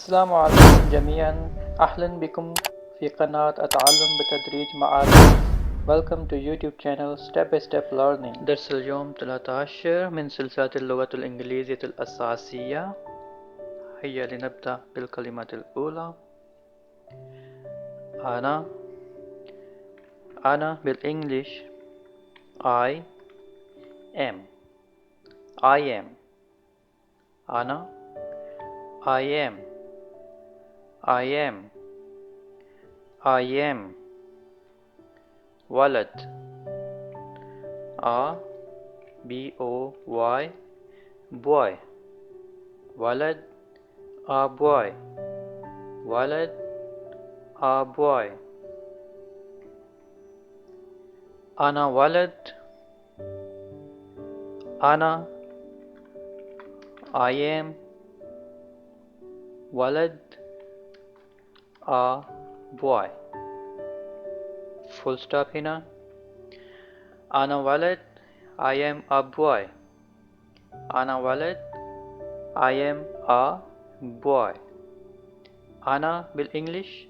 السلام عليكم جميعا، أهلا بكم في قناة التعلم بتدريج مع عاطف. Welcome to YouTube channel Step by Step Learning. درس اليوم 13 من سلسلة اللغة الإنجليزية الأساسية. هيا لنبدأ بالكلمة الأولى. أنا بالإنجليش I am. أنا I am. ولد boy boy. ولد boy. ولد boy. أنا ولد. أنا I am. ولد boy. full stop هنا. أنا ولد I am a boy. أنا ولد I am a boy. أنا بالإنجليش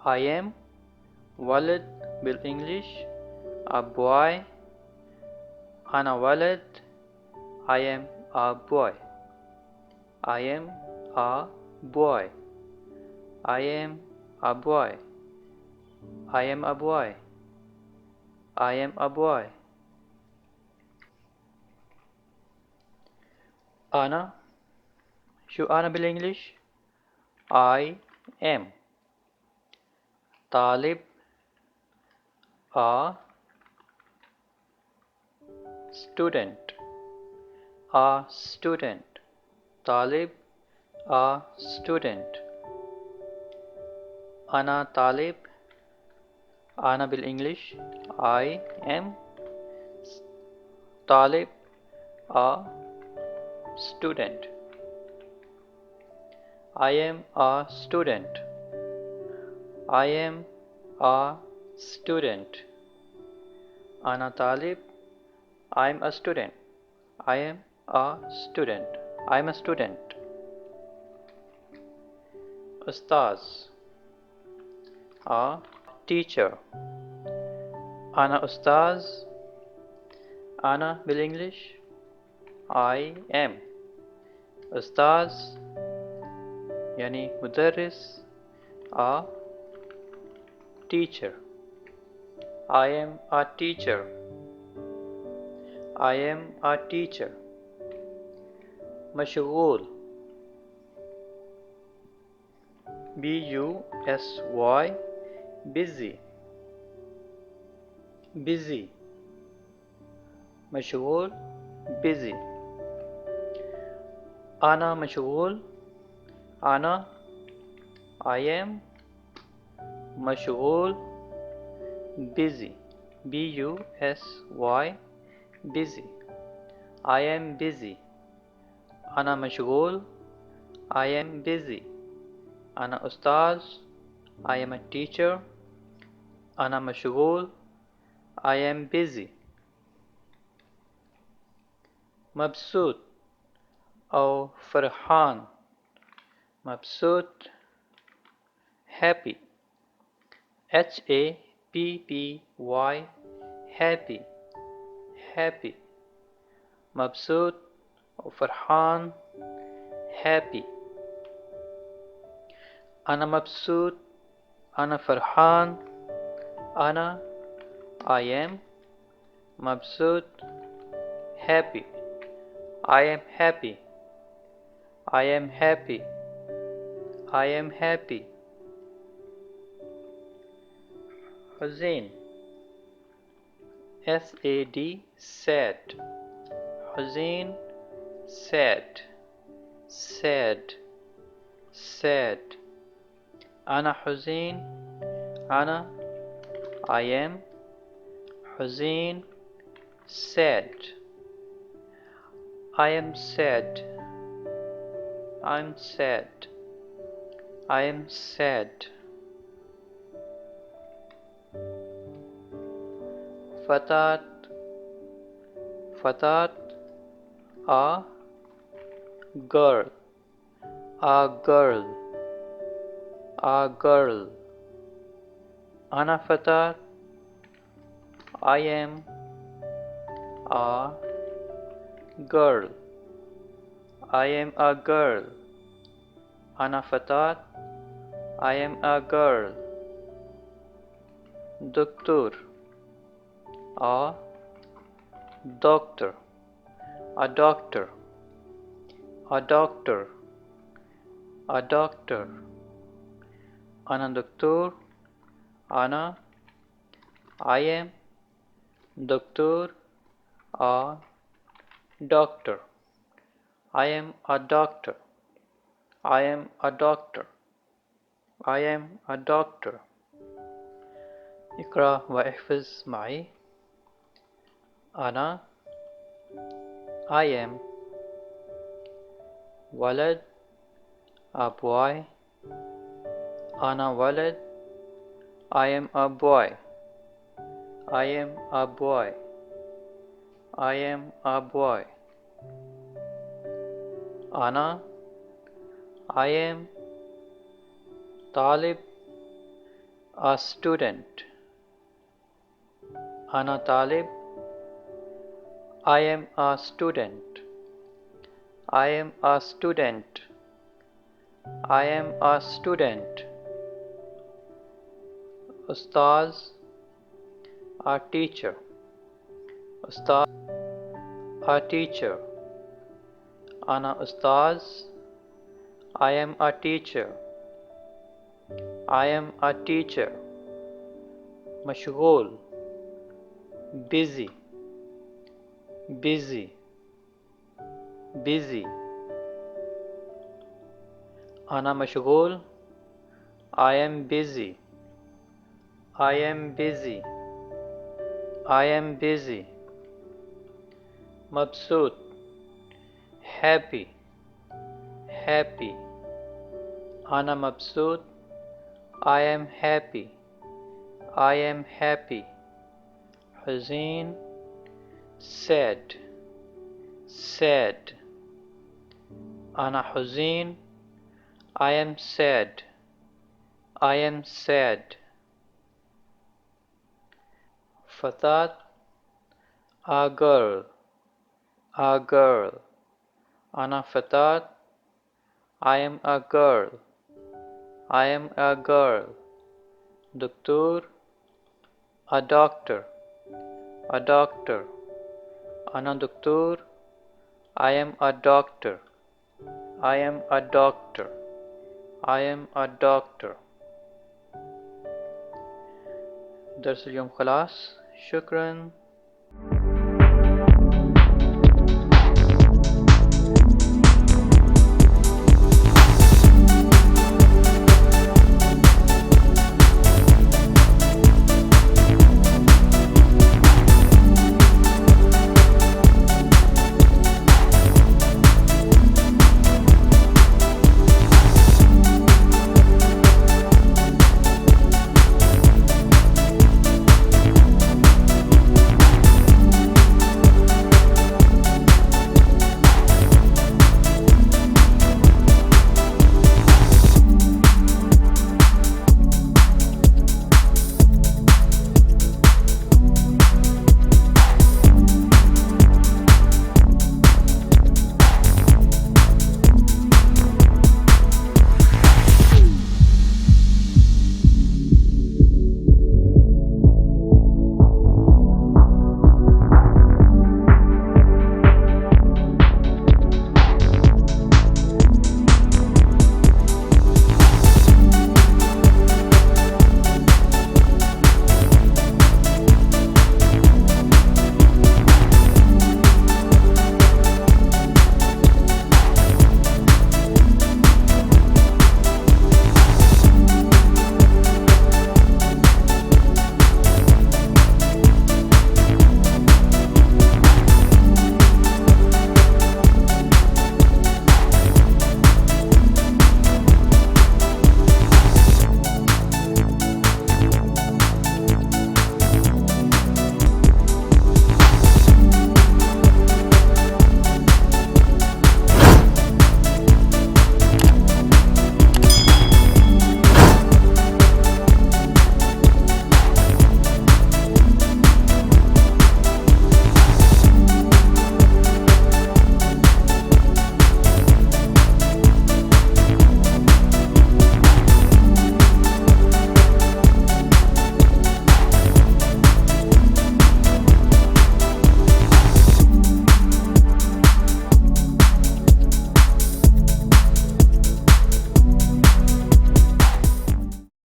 I am. ولد بالإنجليش a boy. أنا ولد I am a boy. I am a boy. I am a boy. I am a boy. I am a boy. أنا شو أنا بالإنجليش I am. طالب a student. a student. طالب a student. أنا طالب. أنا بالإنجليش I am. طالب a student. I am a student. I am a student. أنا طالب. I am a student. I am a student. I am a student. أستاذ a teacher. أنا أستاذ. أنا بالإنجليش I am. أستاذ يعني مدرس a teacher. I am a teacher. I am a teacher. مشغول busy. busy. busy. مشغول busy. أنا مشغول. أنا I am مشغول busy. busy. busy. I am busy. أنا مشغول. I am busy. أنا أستاذ. I am a teacher. أنا مشغول. I am busy. مبسوط أو فرحان. مبسوط happy. happy. happy. happy. مبسوط أو فرحان happy. أنا مبسوط. أنا فرحان. أنا I am مبسوط happy. I am happy. I am happy. I am happy. حزين sad. sad. حزين sad sad sad. أنا حزين أنا I am حزين sad. I am sad I'm sad I am sad. فتاة فتاة a girl a girl a girl. أنا فتاة I am a girl I am a girl. أنا فتاة I am a girl. دكتور a doctor a doctor a doctor a doctor. أنا دكتور أنا I am دكتور a doctor I am a doctor I am a doctor I am a doctor. اقرأ واحفظ معي. أنا I am ولد a boy أنا ولد I am a boy I am a boy I am a boy. أنا I am طالب a student أنا طالب I am a student I am a student I am a student. أستاذ a teacher أستاذ a teacher أنا أستاذ I am a teacher I am a teacher. مشغول busy busy busy. أنا مشغول I am busy I am busy I am busy. مبسوط happy happy أنا مبسوط I am happy I am happy. حزين sad sad أنا حزين I am sad I am sad. فتاة a girl a girl أنا فتاة I am a girl I am a girl. دكتور a doctor a doctor أنا دكتور I am a doctor I am a doctor I am a doctor. درس اليوم خلاص. شكرا.